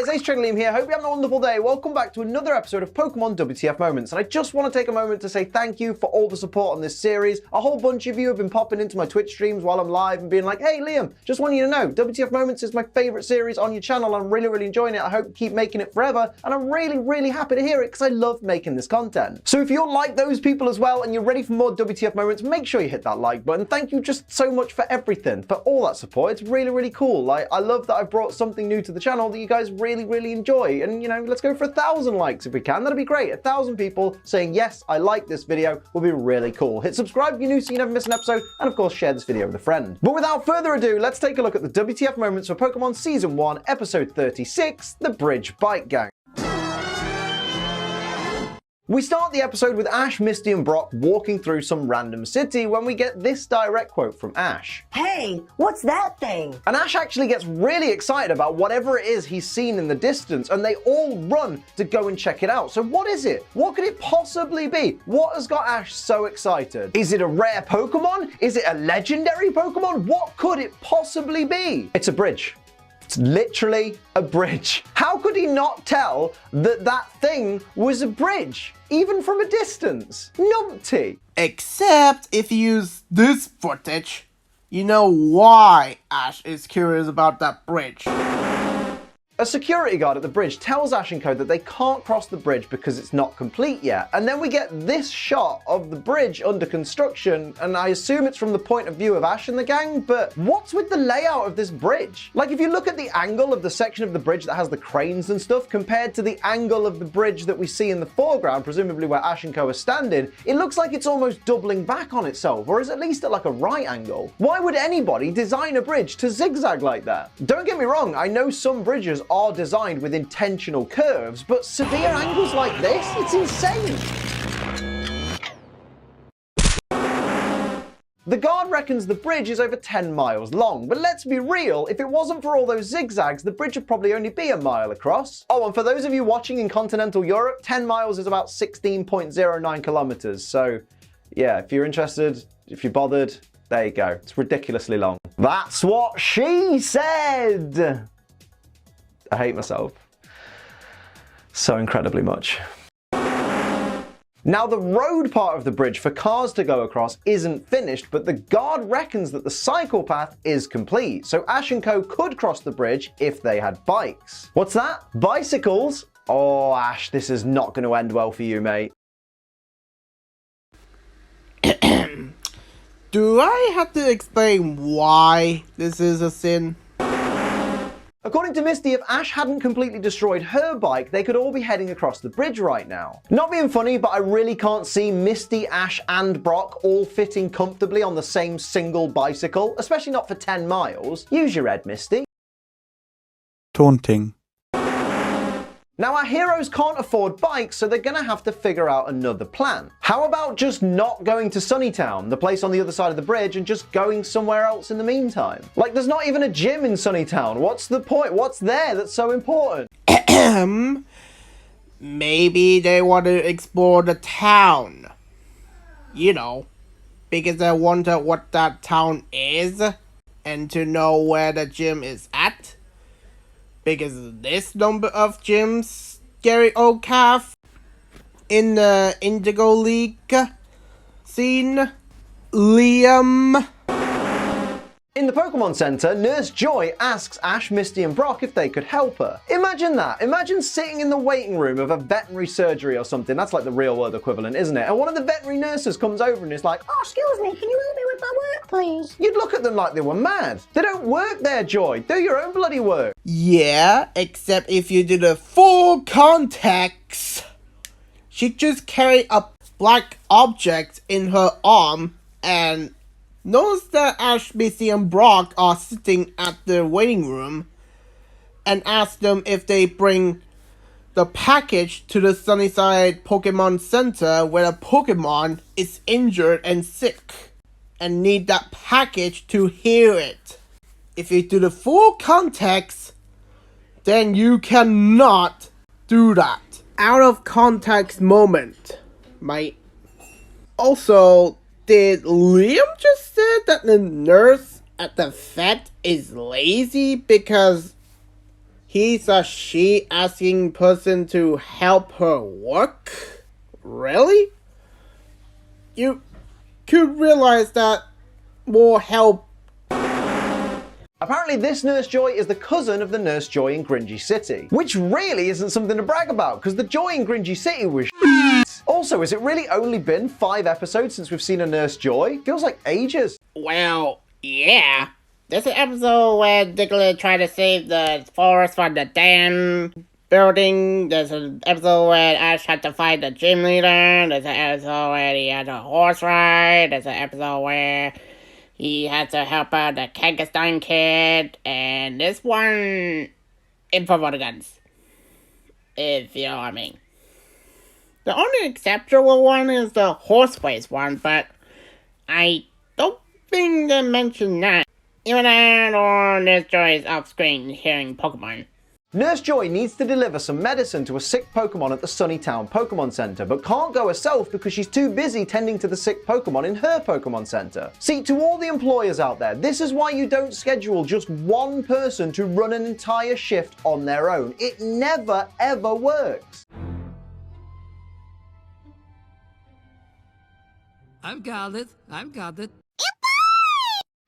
guys, Liam here. Hope you're having a wonderful day. Welcome back to another episode of Pokemon WTF Moments. And I just want to take a moment to say thank you for all the support on this series. A whole bunch of you have been popping into my Twitch streams while I'm live and being like, hey Liam, just want you to know, WTF Moments is my favorite series on your channel. I'm really enjoying it. I hope you keep making it forever. And I'm really happy to hear it because I love making this content. So if you're like those people as well and you're ready for more WTF Moments, make sure you hit that like button. Thank you just so much for everything, for all that support. It's really cool. Like, I love that I've brought something new to the channel that you guys really enjoy. And, you know, let's go for 1,000 likes if we can. That'd be great. 1,000 people saying, yes, I like this video will be really cool. Hit subscribe if you're new so you never miss an episode. And of course, share this video with a friend. But without further ado, let's take a look at the WTF moments for Pokemon Season 1, Episode 36, The Bridge Bike Gang. We start the episode with Ash, Misty, and Brock walking through some random city when we get this direct quote from Ash. Hey, what's that thing? And Ash actually gets really excited about whatever it is he's seen in the distance, and they all run to go and check it out. So what is it? What could it possibly be? What has got Ash so excited? Is it a rare Pokemon? Is it a legendary Pokemon? What could it possibly be? It's a bridge. It's literally a bridge. How could he not tell that that thing was a bridge, even from a distance? Numpty. Except if you use this footage, you know why Ash is curious about that bridge. A security guard at the bridge tells Ash and Co that they can't cross the bridge because it's not complete yet. And then we get this shot of the bridge under construction, and I assume it's from the point of view of Ash and the gang, but what's with the layout of this bridge? Like, if you look at the angle of the section of the bridge that has the cranes and stuff compared to the angle of the bridge that we see in the foreground, presumably where Ash and Co are standing, it looks like it's almost doubling back on itself, or is at least at like a right angle. Why would anybody design a bridge to zigzag like that? Don't get me wrong, I know some bridges are designed with intentional curves, but severe angles like this, it's insane. The guard reckons the bridge is over 10 miles long, but let's be real, if it wasn't for all those zigzags, the bridge would probably only be a mile across. Oh, and for those of you watching in continental Europe, 10 miles is about 16.09 kilometers. So yeah, if you're interested, if you're bothered, there you go. It's ridiculously long. That's what she said. I hate myself so incredibly much. Now, the road part of the bridge for cars to go across isn't finished, but the guard reckons that the cycle path is complete, so Ash and Co could cross the bridge if they had bikes. What's that? Bicycles? Oh, Ash, this is not going to end well for you, mate. Do I have to explain why this is a sin? According to Misty, if Ash hadn't completely destroyed her bike, they could all be heading across the bridge right now. Not being funny, but I really can't see Misty, Ash, and Brock all fitting comfortably on the same single bicycle, especially not for 10 miles. Use your head, Misty. Taunting. Now, our heroes can't afford bikes, so they're gonna have to figure out another plan. How about just not going to Sunnytown, the place on the other side of the bridge, and just going somewhere else in the meantime? Like, there's not even a gym in Sunnytown. What's the point? What's there that's so important? Maybe they want to explore the town. You know, because they wonder what that town is, and to know where the gym is at. Because this number of gyms, scary old calf, in the Indigo League scene, Liam. In the Pokemon Center, Nurse Joy asks Ash, Misty, and Brock if they could help her. Imagine that. Imagine sitting in the waiting room of a veterinary surgery or something. That's like the real world equivalent, isn't it? And one of the veterinary nurses comes over and is like, Oh, excuse me, can you help me with my work, please? you'd look at them like they were mad. They don't work there, Joy. Do your own bloody work. Yeah, except if you do the full context. She just carried a black object in her arm and notice that Ash, Misty, and Brock are sitting at the waiting room and ask them if they bring the package to the Sunnyside Pokemon Center where a Pokemon is injured and sick and need that package to heal it. If you do the full context, then you cannot do that. Out of context moment, mate. Also, did Liam just say that the nurse at the vet is lazy because He's a she asking person to help her work? Really? You could realize that more help. Apparently this Nurse Joy is the cousin of the Nurse Joy in Gringy City, which really isn't something to brag about, because the Joy in Gringy City was Also, has it really only been 5 episodes since we've seen a Nurse Joy? Feels like ages. Well, yeah. There's an episode where Diglett tried to save the forest from the dam building. There's an episode where Ash had to fight the gym leader. There's an episode where he had a horse ride. There's an episode where he had to help out the Kangastein kid. And this one, info for the guns. If you know what I mean. The only exceptional one is the horse race one, but I don't think they mentioned that. Even though Nurse Joy is off screen hearing Pokemon. Nurse Joy needs to deliver some medicine to a sick Pokemon at the Sunnytown Pokemon Center, but can't go herself because she's too busy tending to the sick Pokemon in her Pokemon Center. See, to all the employers out there, this is why you don't schedule just one person to run an entire shift on their own. It never ever works. I've got it.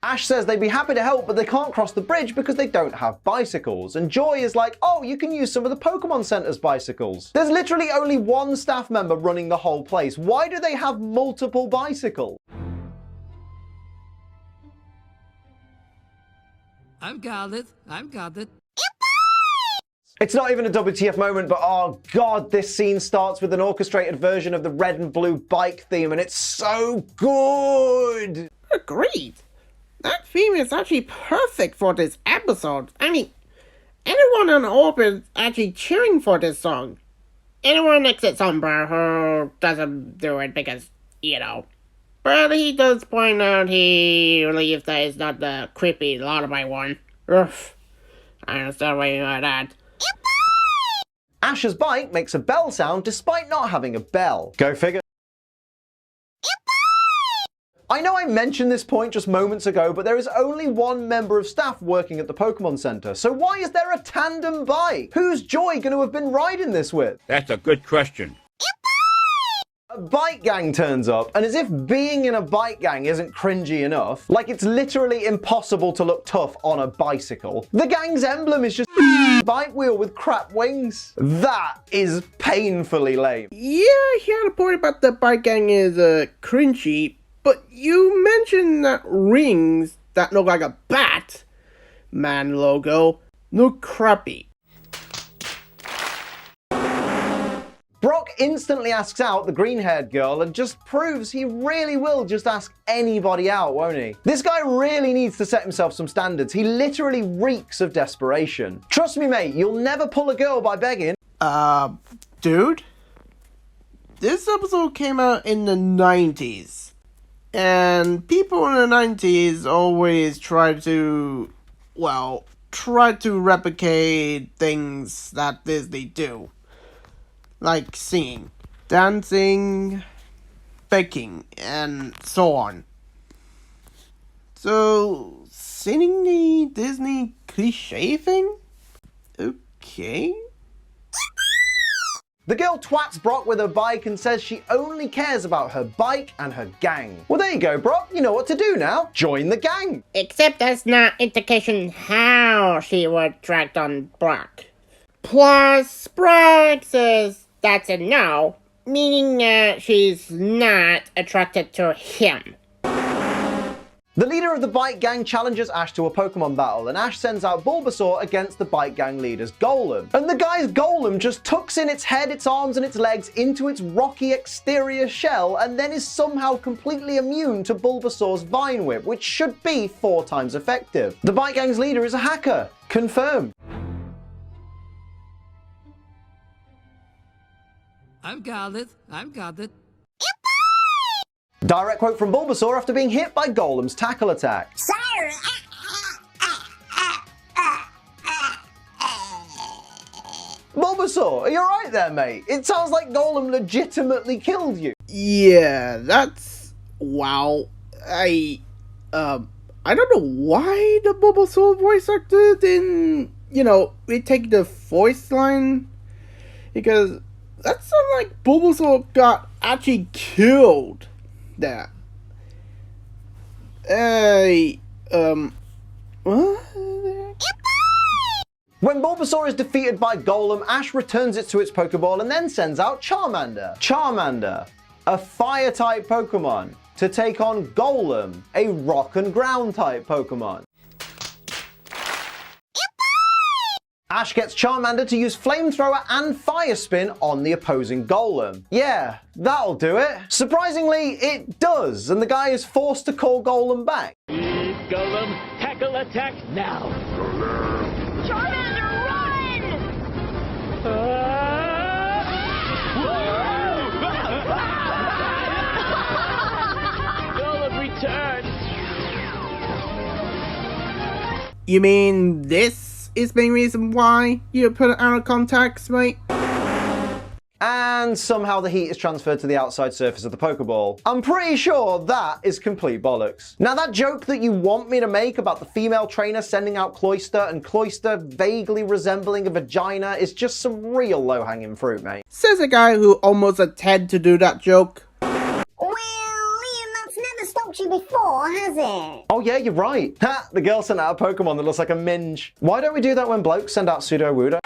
Ash says they'd be happy to help, but they can't cross the bridge because they don't have bicycles. And Joy is like, oh, you can use some of the Pokemon Center's bicycles. There's literally only one staff member running the whole place. Why do they have multiple bicycles? I've got it. It's not even a WTF moment, but oh god, this scene starts with an orchestrated version of the red and blue bike theme, and it's so good! Agreed. That theme is actually perfect for this episode. I mean, anyone on Orbit is actually cheering for this song. Anyone except Sombra who doesn't do it because, you know. But he does point out he believes that it's not the creepy lullaby one. Oof. I'm still waiting on that. Ash's bike makes a bell sound despite not having a bell. Go figure. I know I mentioned this point just moments ago, but there is only one member of staff working at the Pokemon Center. So why is there a tandem bike? Who's Joy going to have been riding this with? That's a good question. A bike gang turns up, and as if being in a bike gang isn't cringy enough, like it's literally impossible to look tough on a bicycle, the gang's emblem is just a bike wheel with crap wings. That is painfully lame. Yeah, he had a point about the bike gang is cringy, but you mentioned that rings that look like a Batman logo look crappy. Brock instantly asks out the green-haired girl and just proves he really will just ask anybody out, won't he? This guy really needs to set himself some standards. He literally reeks of desperation. Trust me, mate, you'll never pull a girl by begging. Dude? This episode came out in the 90s. And people in the 90s always try to replicate things that Disney do. Like singing, dancing, baking, and so on. So, singing the Disney cliche thing? Okay. The girl twats Brock with her bike and says she only cares about her bike and her gang. Well, there you go, Brock. You know what to do now. Join the gang. Except that's not indication how she was dragged on Brock. Plus, Brock says that's a no, meaning that she's not attracted to him. The leader of the bike gang challenges Ash to a Pokemon battle, and Ash sends out Bulbasaur against the bike gang leader's Golem. And the guy's Golem just tucks in its head, its arms, and its legs into its rocky exterior shell, and then is somehow completely immune to Bulbasaur's Vine Whip, which should be 4 times effective. The bike gang's leader is a hacker. Confirmed. I've got it. Direct quote from Bulbasaur after being hit by Golem's tackle attack. Sire! Bulbasaur, are you alright there, mate? It sounds like Golem legitimately killed you. Yeah, that's... wow. I don't know why the Bulbasaur voice actor didn't we take the voice line, because that sounds like Bulbasaur got actually killed there. What? When Bulbasaur is defeated by Golem, Ash returns it to its Pokeball and then sends out Charmander. Charmander, a Fire-type Pokemon, to take on Golem, a Rock and Ground-type Pokemon. Ash gets Charmander to use Flamethrower and Fire Spin on the opposing Golem. Yeah, that'll do it. Surprisingly, it does, and the guy is forced to call Golem back. Golem, tackle attack now! Charmander, Golem, return! You mean this is the main reason why you put it out of context, mate? And somehow the heat is transferred to the outside surface of the Pokeball. I'm pretty sure that is complete bollocks. Now, that joke that you want me to make about the female trainer sending out Cloyster and Cloyster vaguely resembling a vagina is just some real low-hanging fruit, mate. Says a guy who almost attempted to do that joke. Well, Liam, that's never stopped you before, has it? Oh yeah, you're right. Ha! The girl sent out a Pokemon that looks like a minge. Why don't we do that when blokes send out Sudowoodo?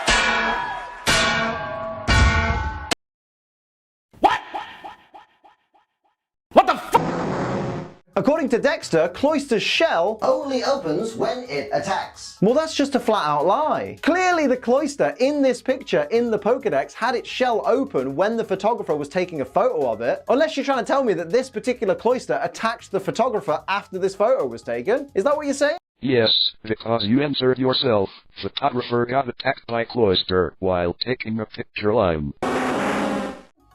According to Dexter, Cloyster's shell only opens when it attacks. Well, that's just a flat-out lie. Clearly, the Cloyster in this picture in the Pokedex had its shell open when the photographer was taking a photo of it. Unless you're trying to tell me that this particular Cloyster attacked the photographer after this photo was taken. Is that what you're saying? Yes, because you answered yourself. Photographer got attacked by Cloyster while taking a picture line.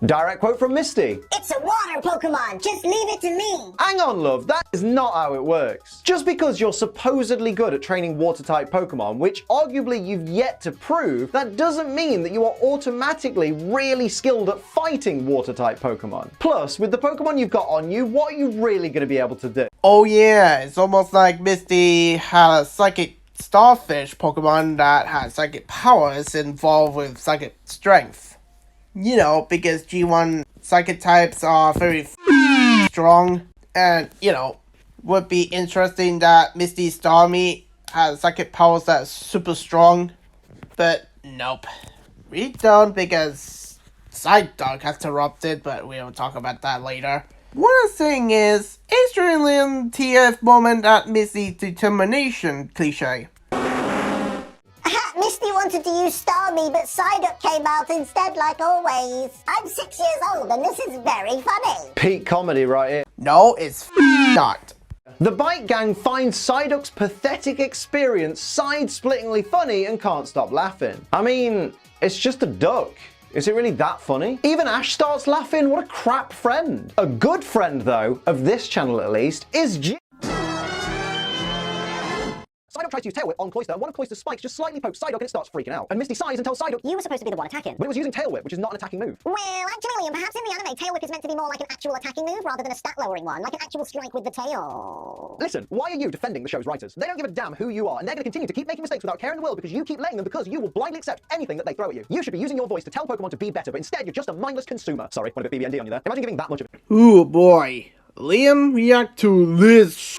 Direct quote from Misty. It's a water Pokemon. Just leave it to me. Hang on, love, that is not how it works. Just because you're supposedly good at training water-type Pokemon, which arguably you've yet to prove, that doesn't mean that you are automatically really skilled at fighting water-type Pokemon. Plus, with the Pokemon you've got on you, what are you really going to be able to do? Oh yeah, it's almost like Misty had a psychic starfish Pokemon that had psychic powers involved with psychic strength. Because G1 psychic types are very strong. And, would be interesting that Misty Starmie has psychic powers that are super strong. But, nope. We don't, because Psyduck has erupted, but we'll talk about that later. What I'm saying is, Australian TF moment at Misty's determination cliche. Misty wanted to use Starmie, but Psyduck came out instead, like always. I'm 6 years old, and this is very funny. Peak comedy right here. No, it's not. The Bite Gang finds Psyduck's pathetic experience side-splittingly funny and can't stop laughing. I mean, it's just a duck. Is it really that funny? Even Ash starts laughing. What a crap friend. A good friend, though, of this channel at least, is Psyduck tries to use Tail Whip on Cloyster, and one of Cloyster's spikes just slightly pokes Psyduck and it starts freaking out. And Misty sighs and tells Psyduck, You were supposed to be the one attacking. but it was using Tail Whip, which is not an attacking move. Well, actually, Liam, perhaps in the anime, Tail Whip is meant to be more like an actual attacking move rather than a stat-lowering one, like an actual strike with the tail. Listen, why are you defending the show's writers? They don't give a damn who you are, and they're going to continue to keep making mistakes without caring in the world because you keep letting them, because you will blindly accept anything that they throw at you. You should be using your voice to tell Pokemon to be better, but instead you're just a mindless consumer. Sorry, went a bit BBND on you there. Imagine giving that much of it. Ooh boy. Liam react to this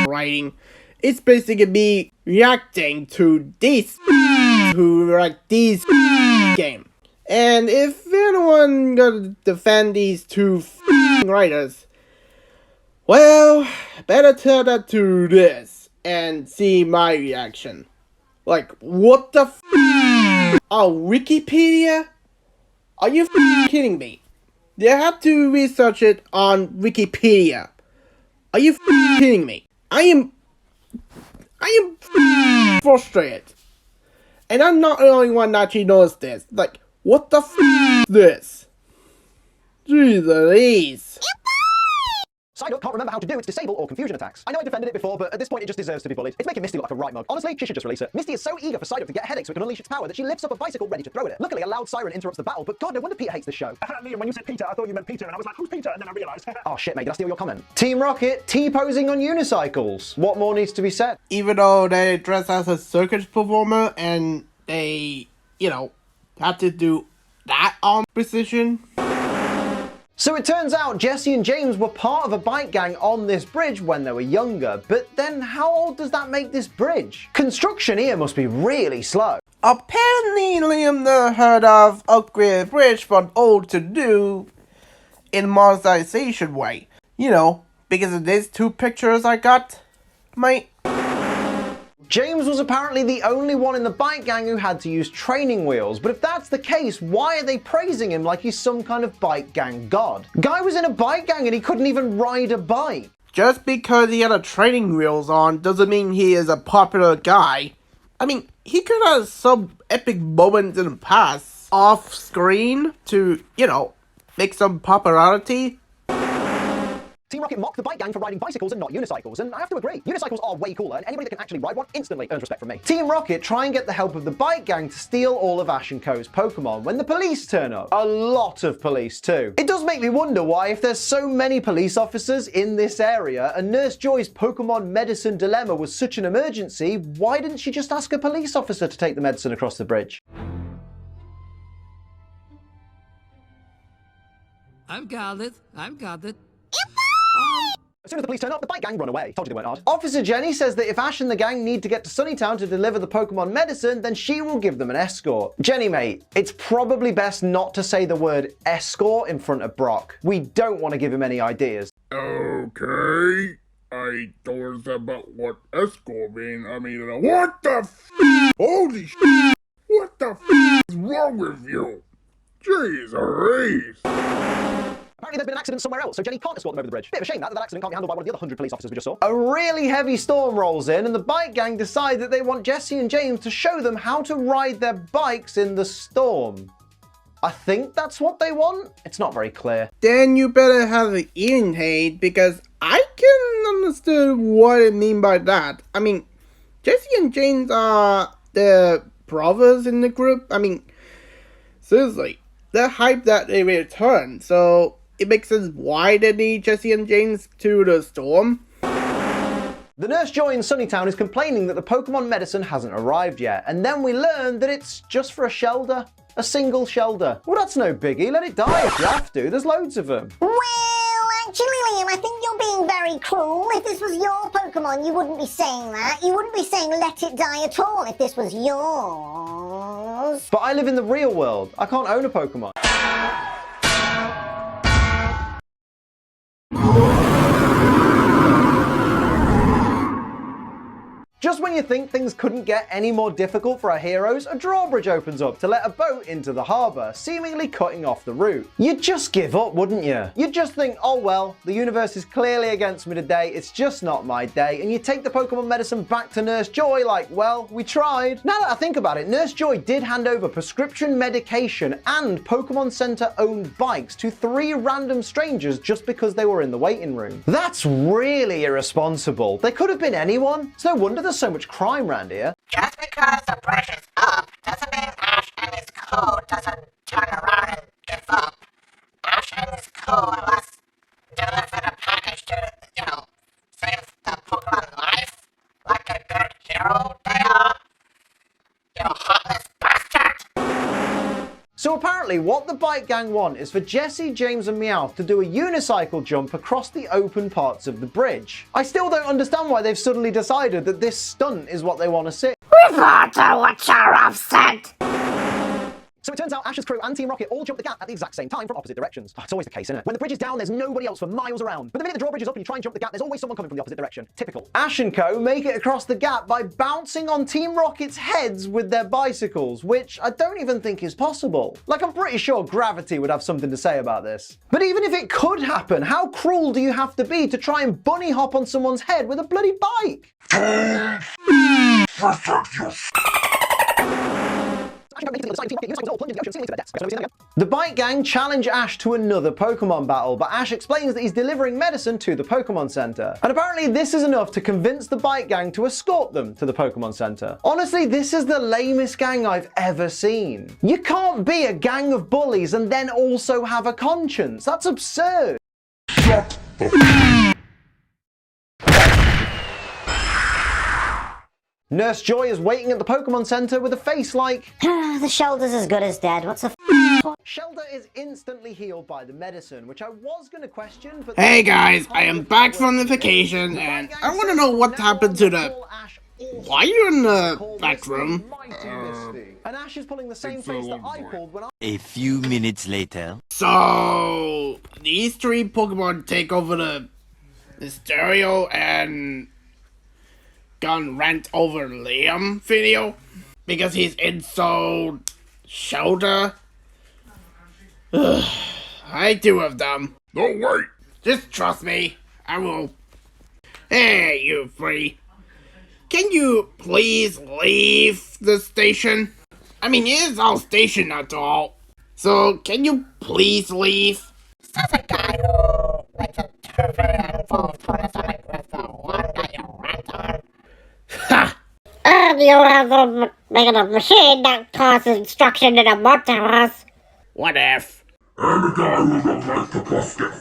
writing. It's basically me reacting to this who write these game. And if anyone gonna defend these two writers, well, better tell that to this and see my reaction. Like, what the Oh, Wikipedia? Are you kidding me? They have to research it on Wikipedia. Are you kidding me? I am frustrated. And I'm not the only one that actually knows this. Like, what the is this? Jeez. Psyduck can't remember how to do its disable or confusion attacks. I know I defended it before, but at this point it just deserves to be bullied. It's making Misty look like a right mug. Honestly, she should just release it. Misty is so eager for Psyduck to get a headache so it can unleash its power that she lifts up a bicycle ready to throw at it. Luckily, a loud siren interrupts the battle, but God, no wonder Peter hates this show. Liam, when you said Peter, I thought you meant Peter, and I was like, who's Peter? And then I realised. Oh shit, mate, did I steal your comment? Team Rocket T-posing on unicycles. What more needs to be said? Even though they dress as a circus performer and they, have to do that on precision. So it turns out Jesse and James were part of a bike gang on this bridge when they were younger, but then how old does that make this bridge? Construction here must be really slow. Apparently, Liam never heard of upgraded bridge from old to new in modernization way. Because of these two pictures I got, mate. James was apparently the only one in the bike gang who had to use training wheels, but if that's the case, why are they praising him like he's some kind of bike gang god? Guy was in a bike gang and he couldn't even ride a bike. Just because he had a training wheels on doesn't mean he is a popular guy. I mean, he could have some epic moments in the past off screen to, make some popularity. Team Rocket mocked the bike gang for riding bicycles and not unicycles, and I have to agree, unicycles are way cooler, and anybody that can actually ride one instantly earns respect from me. Team Rocket try and get the help of the bike gang to steal all of Ash and Co's Pokemon when the police turn up. A lot of police too. It does make me wonder why, if there's so many police officers in this area and Nurse Joy's Pokemon medicine dilemma was such an emergency, why didn't she just ask a police officer to take the medicine across the bridge? I've got it. As soon as the police turn up, the bike gang run away. Told you they weren't hard. Officer Jenny says that if Ash and the gang need to get to Sunnytown to deliver the Pokemon medicine, then she will give them an escort. Jenny, mate, it's probably best not to say the word escort in front of Brock. We don't want to give him any ideas. Okay. I don't understand about what escort mean. I mean, what the f***? Holy sh**! What the f*** is wrong with you? Jeez Louise. Apparently there's been an accident somewhere else, so Jenny can't escort them over the bridge. Bit of a shame that accident can't be handled by one of the other 100 police officers we just saw. A really heavy storm rolls in, and the bike gang decide that they want Jesse and James to show them how to ride their bikes in the storm. I think that's what they want. It's not very clear. Then you better have an eating aid, because I can understand what I mean by that. I mean, Jesse and James are the brothers in the group. I mean, seriously, they're hyped that they return, so it makes sense why they need Jesse and James to the storm. The Nurse Joy in Sunnytown is complaining that the Pokemon medicine hasn't arrived yet, and then we learn that it's just for a shelter. A single shelter. Well, that's no biggie. Let it die if you have to. There's loads of them. Well, actually, Liam, I think you're being very cruel. If this was your Pokemon, you wouldn't be saying that. You wouldn't be saying let it die at all if this was yours. But I live in the real world. I can't own a Pokemon. Just when you think things couldn't get any more difficult for our heroes, a drawbridge opens up to let a boat into the harbour, seemingly cutting off the route. You'd just give up, wouldn't you? You'd just think, oh well, the universe is clearly against me today, it's just not my day, and you take the Pokemon medicine back to Nurse Joy like, well, we tried. Now that I think about it, Nurse Joy did hand over prescription medication and Pokemon Center owned bikes to 3 random strangers just because they were in the waiting room. That's really irresponsible. They could have been anyone. It's no wonder there's so much crime around here. Just because the bridge is up doesn't mean Ash and his crew doesn't turn around and give up. Ash and his crew must deliver the package to, save the Pokemon life like a good hero they are. You heartless bastard! So apparently what the bike gang want is for Jesse, James and Meowth to do a unicycle jump across the open parts of the bridge. I still don't understand why they've suddenly decided that this stunt is what they want to see. Without what you're upset! So it turns out Ash's crew and Team Rocket all jump the gap at the exact same time from opposite directions. Oh, it's always the case, isn't it? When the bridge is down, there's nobody else for miles around. But the minute the drawbridge is up and you try and jump the gap, there's always someone coming from the opposite direction. Typical. Ash and Co make it across the gap by bouncing on Team Rocket's heads with their bicycles, which I don't even think is possible. Like, I'm pretty sure gravity would have something to say about this. But even if it could happen, how cruel do you have to be to try and bunny hop on someone's head with a bloody bike? The Bite Gang challenge Ash to another Pokemon battle, but Ash explains that he's delivering medicine to the Pokemon Center. And apparently this is enough to convince the Bite Gang to escort them to the Pokemon Center. Honestly, this is the lamest gang I've ever seen. You can't be a gang of bullies and then also have a conscience. That's absurd. Nurse Joy is waiting at the Pokemon Center with a face like... The shoulder's as good as dead. What's the Shelter is instantly healed by the medicine, which I was going to question, but... Hey guys, I am back from the vacation, and I want to know what happened to the... Why are you in the back room? And Ash is pulling the same face that I pulled when I... A few minutes later. So, these three Pokemon take over the stereo and gone rant over Liam video because he's in shoulder. I do of them. No, wait. Just trust me. I will. Hey, you three. Can you please leave the station? I mean, it is our station after all. So, can you please leave? Says a guy who likes a turtle and full of Tonic with the one that you rant on. Ha! And you have them making a machine that causes destruction in the multiverse. What if? And the guy who don't like to bust it.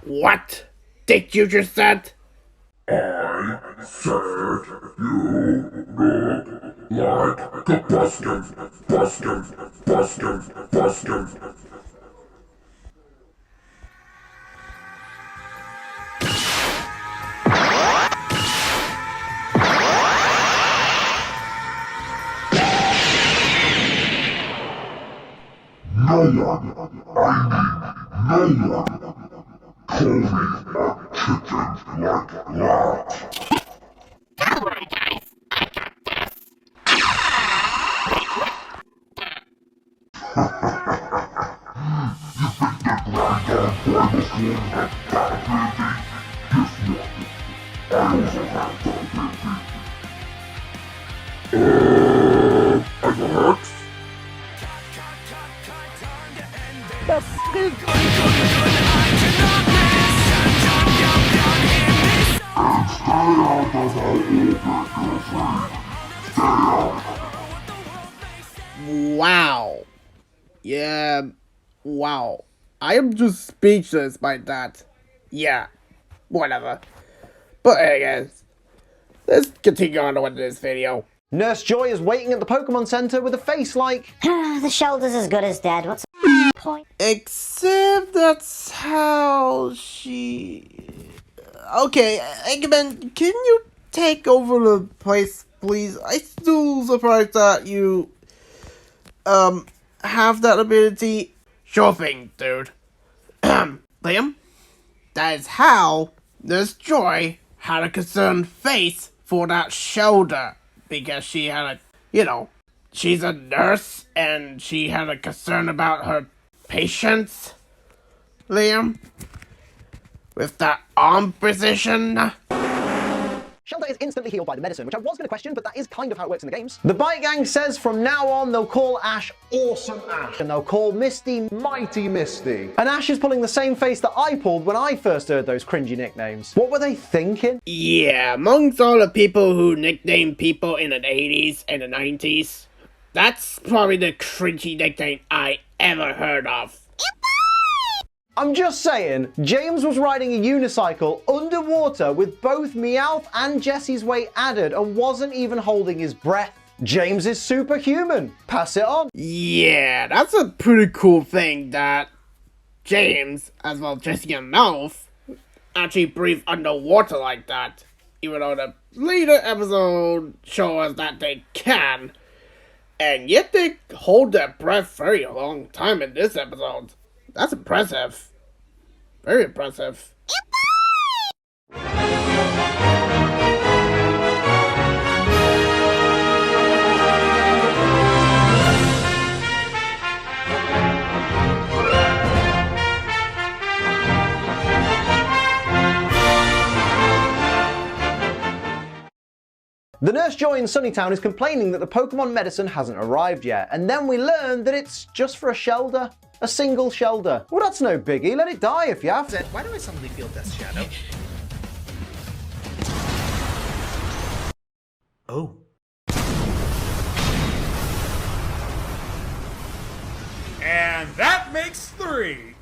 What did you just said? I said you look like the buskin'. No one, call me a chicken like that. Don't worry, guys. I got this. Wow. Yeah. Wow. I am just speechless by that. Yeah. Whatever. But hey guys, let's continue on with this video. Nurse Joy is waiting at the Pokemon Center with a face like... The shoulder's as good as dead. What's the point? Except that's how she... Okay, Eggman, can you take over the place, please? I'm still surprised that you, have that ability. Sure thing, dude. Liam, that is how Nurse Joy had a concerned face for that shoulder. Because she had she's a nurse and she had a concern about her patients, Liam. With that arm position. Shelter is instantly healed by the medicine, which I was going to question, but that is kind of how it works in the games. The Bite Gang says from now on they'll call Ash Awesome Ash, and they'll call Misty Mighty Misty. And Ash is pulling the same face that I pulled when I first heard those cringy nicknames. What were they thinking? Yeah, amongst all the people who nicknamed people in the 80s and the 90s, that's probably the cringy nickname I ever heard of. I'm just saying, James was riding a unicycle underwater with both Meowth and Jessie's weight added and wasn't even holding his breath. James is superhuman. Pass it on. Yeah, that's a pretty cool thing that James, as well as Jessie and Meowth, actually breathe underwater like that. Even though the later episode show us that they can. And yet they hold their breath very long time in this episode. That's impressive. Very impressive. The The nurse Joy in Sunnytown is complaining that the Pokemon medicine hasn't arrived yet, and then we learn that it's just for a Shelder. A single Shelder. Well, that's no biggie. Let it die if you have to. Why do I suddenly feel Death Shadow? Oh. And that makes 3.